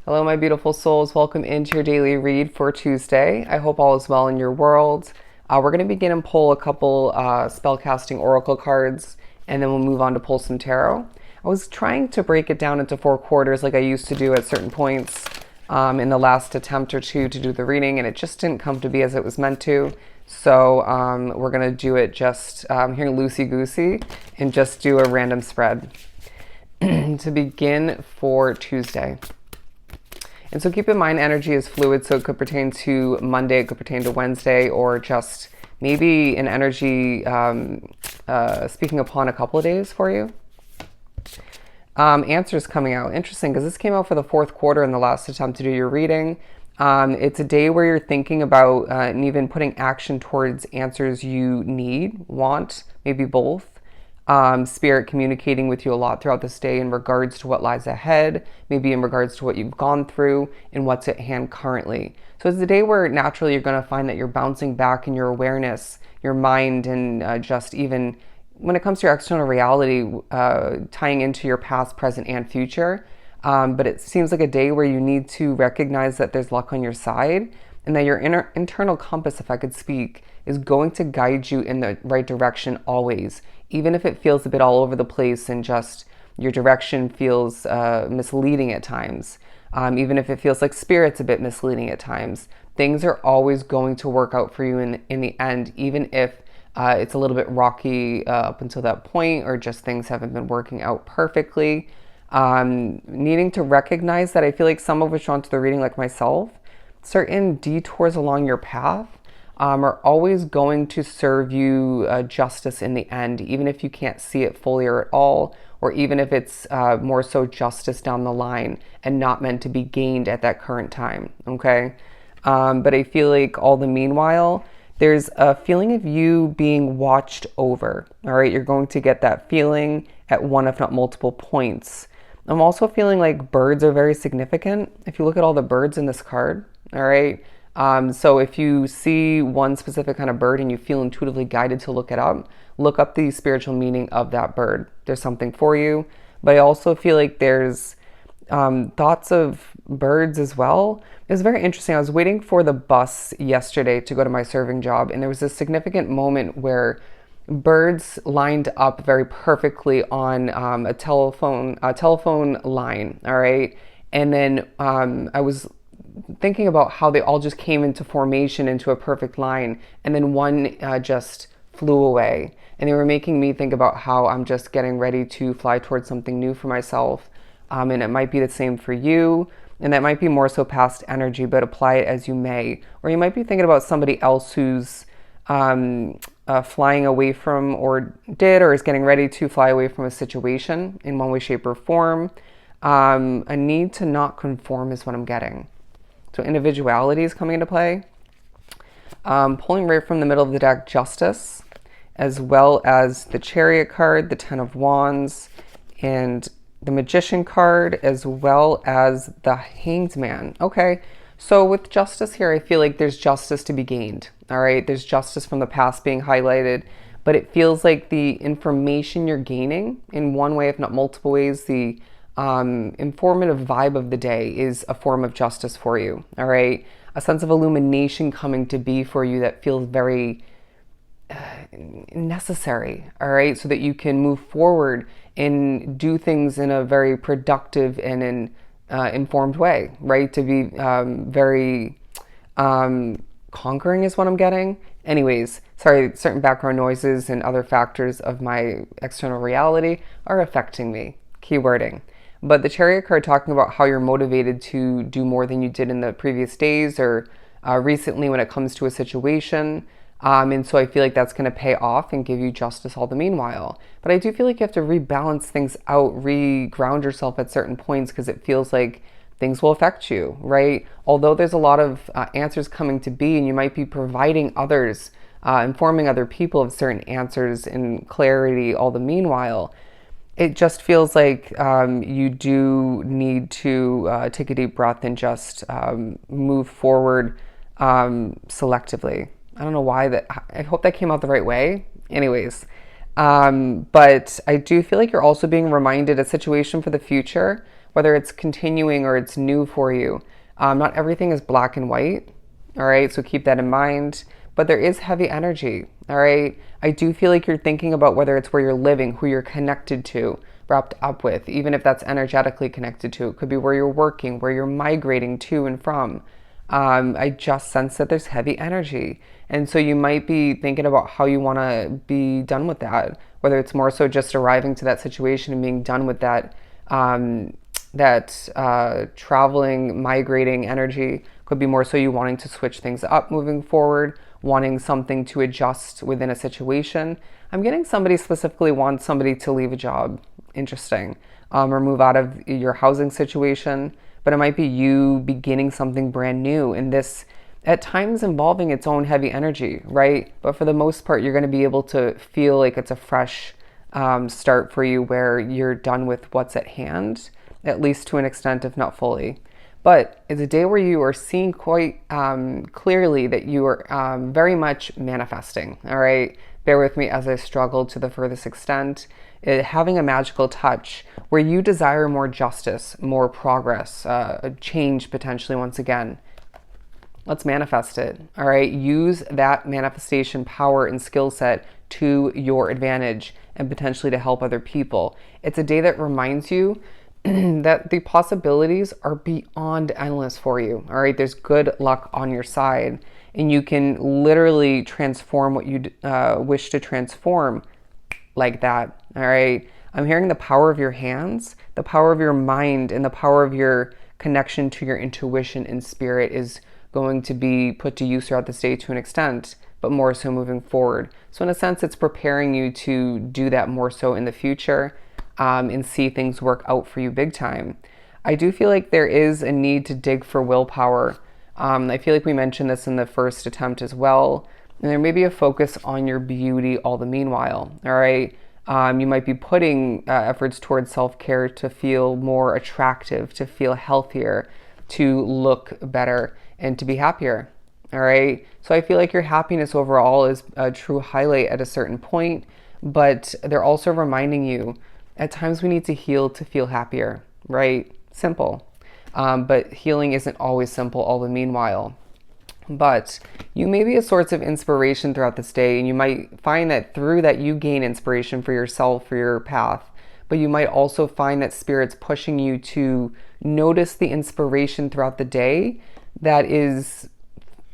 Hello, my beautiful souls. Welcome into your daily read for Tuesday. I hope all is well in your world. We're going to begin and pull a couple spellcasting oracle cards, and then we'll move on to pull some tarot. I was trying to break it down into 4 quarters like I used to do at certain points in the last attempt or two to do the reading, and it just didn't come to be as it was meant to. So we're going to do it just here loosey-goosey and just do a random spread to begin for Tuesday. And so keep in mind, energy is fluid, so it could pertain to Monday, it could pertain to Wednesday, or just maybe an energy speaking upon a couple of days for you. Answers coming out. Interesting, because this came out for the 4th quarter in the last attempt to do your reading. It's a day where you're thinking about and even putting action towards answers you need, want, maybe both. Spirit communicating with you a lot throughout this day in regards to what lies ahead, maybe in regards to what you've gone through and what's at hand currently. So it's a day where naturally you're going to find that you're bouncing back in your awareness, your mind, and just even when it comes to your external reality, tying into your past, present, and future. But it seems like a day where you need to recognize that there's luck on your side and that your internal compass, if I could speak, is going to guide you in the right direction always, even if it feels a bit all over the place and just your direction feels misleading at times. Even if it feels like spirit's a bit misleading at times, things are always going to work out for you in the end, even if it's a little bit rocky up until that point, or just things haven't been working out perfectly. Needing to recognize that I feel like some of us drawn to the reading, like myself, certain detours along your path are always going to serve you justice in the end, even if you can't see it fully or at all, or even if it's more so justice down the line and not meant to be gained at that current time, okay? But I feel like all the meanwhile, there's a feeling of you being watched over, all right? You're going to get that feeling at one, if not multiple points. I'm also feeling like birds are very significant. If you look at all the birds in this card, all right? So if you see one specific kind of bird and you feel intuitively guided to look up the spiritual meaning of that bird. There's something for you. But I also feel like there's thoughts of birds as well. It was very interesting. I was waiting for the bus yesterday to go to my serving job, and there was a significant moment where birds lined up very perfectly on a telephone line, all right? And then I was thinking about how they all just came into formation into a perfect line, and then one just flew away. And they were making me think about how I'm just getting ready to fly towards something new for myself. And it might be the same for you, and that might be more so past energy, but apply it as you may. Or you might be thinking about somebody else who's flying away from, or is getting ready to fly away from a situation in one way, shape, or form. A need to not conform is what I'm getting. So individuality is coming into play. Pulling right from the middle of the deck, Justice, as well as the Chariot card, the Ten of Wands, and the Magician card, as well as the Hanged Man. Okay, so with Justice here, I feel like there's justice to be gained. All right, there's justice from the past being highlighted, but it feels like the information you're gaining in one way, if not multiple ways, the informative vibe of the day is a form of justice for you. All right, a sense of illumination coming to be for you that feels very necessary, all right, so that you can move forward and do things in a very productive and informed way, right? To be very conquering is what I'm getting. Anyways, sorry, certain background noises and other factors of my external reality are affecting me. Keywording. But the Chariot card talking about how you're motivated to do more than you did in the previous days or recently when it comes to a situation. And so I feel like that's going to pay off and give you justice all the meanwhile. But I do feel like you have to rebalance things out, re-ground yourself at certain points, because it feels like things will affect you, right? Although there's a lot of answers coming to be, and you might be providing others, informing other people of certain answers and clarity all the meanwhile, it just feels like you do need to take a deep breath and just move forward selectively. I don't know why that, I hope that came out the right way. Anyways, but I do feel like you're also being reminded a situation for the future whether it's continuing or it's new for you. Not everything is black and white. All right, so keep that in mind. But there is heavy energy. All right, I do feel like you're thinking about whether it's where you're living, who you're connected to, wrapped up with, even if that's energetically connected to. It could be where you're working, where you're migrating to and from. I just sense that there's heavy energy. And so you might be thinking about how you want to be done with that, whether it's more so just arriving to that situation and being done with that, traveling, migrating energy. Could be more so you wanting to switch things up moving forward, wanting something to adjust within a situation. I'm getting somebody specifically wants somebody to leave a job. Interesting. Or move out of your housing situation. But it might be you beginning something brand new, and this at times involving its own heavy energy, right? But for the most part, you're going to be able to feel like it's a fresh start for you where you're done with what's at hand, at least to an extent, if not fully. But it's a day where you are seeing quite clearly that you are very much manifesting, all right? Bear with me as I struggle to the furthest extent. Having a magical touch where you desire more justice, more progress, a change potentially once again. Let's manifest it, all right? Use that manifestation power and skill set to your advantage and potentially to help other people. It's a day that reminds you that the possibilities are beyond endless for you, all right? There's good luck on your side, and you can literally transform what you wish to transform like that, all right? I'm hearing the power of your hands, the power of your mind, and the power of your connection to your intuition and spirit is going to be put to use throughout this day to an extent, but more so moving forward. So in a sense, it's preparing you to do that more so in the future. And see things work out for you big time. I do feel like there is a need to dig for willpower. I feel like we mentioned this in the first attempt as well. And there may be a focus on your beauty all the meanwhile, all right? You might be putting efforts towards self-care to feel more attractive, to feel healthier, to look better, and to be happier, all right? So I feel like your happiness overall is a true highlight at a certain point, but they're also reminding you at times we need to heal to feel happier, right? Simple. But healing isn't always simple all the meanwhile. But you may be a source of inspiration throughout this day, and you might find that through that you gain inspiration for yourself, for your path. But you might also find that Spirit's pushing you to notice the inspiration throughout the day that is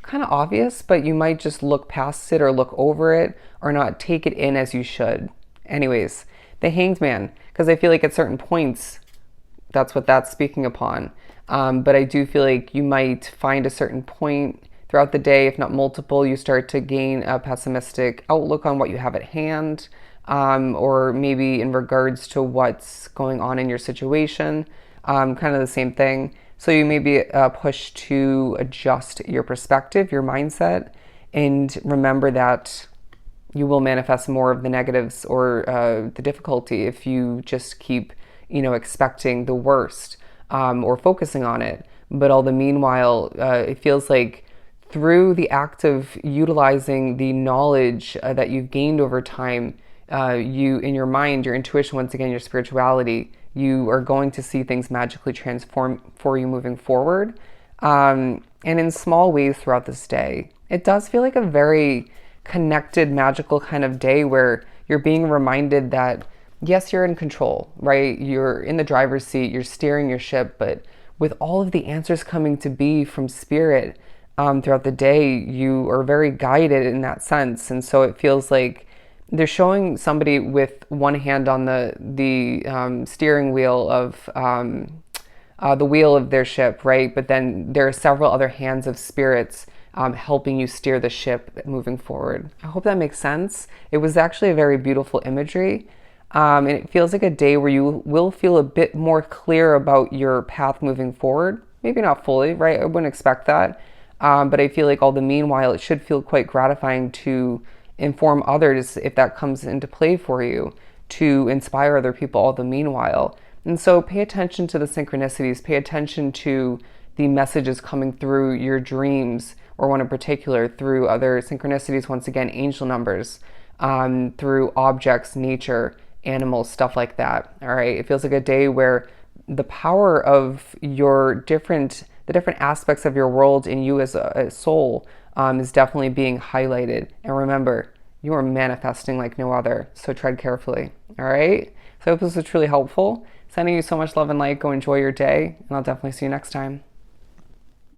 kind of obvious, but you might just look past it or look over it or not take it in as you should. Anyways, the Hanged Man, because I feel like at certain points, that's what that's speaking upon. But I do feel like you might find a certain point throughout the day, if not multiple, you start to gain a pessimistic outlook on what you have at hand, or maybe in regards to what's going on in your situation, kind of the same thing. So you may be pushed to adjust your perspective, your mindset, and remember that you will manifest more of the negatives or the difficulty if you just keep, expecting the worst or focusing on it. But all the meanwhile, it feels like through the act of utilizing the knowledge that you've gained over time, you, in your mind, your intuition, once again, your spirituality, you are going to see things magically transform for you moving forward. And in small ways throughout this day, it does feel like a very connected, magical kind of day where you're being reminded that, yes, you're in control, right? You're in the driver's seat, you're steering your ship, but with all of the answers coming to be from Spirit throughout the day, you are very guided in that sense. And so it feels like they're showing somebody with one hand on the steering wheel of the wheel of their ship, right? But then there are several other hands of spirits helping you steer the ship moving forward. I hope that makes sense. It was actually a very beautiful imagery. And it feels like a day where you will feel a bit more clear about your path moving forward. Maybe not fully, right? I wouldn't expect that. But I feel like all the meanwhile, it should feel quite gratifying to inform others if that comes into play for you, to inspire other people all the meanwhile. And so pay attention to the synchronicities, pay attention to the messages coming through your dreams, or one in particular through other synchronicities, once again, angel numbers, through objects, nature, animals, stuff like that. All right. It feels like a day where the power of the different aspects of your world in you as a soul is definitely being highlighted. And remember, you are manifesting like no other, so tread carefully. All right? So I hope this was truly helpful. Sending you so much love and light. Go enjoy your day, and I'll definitely see you next time.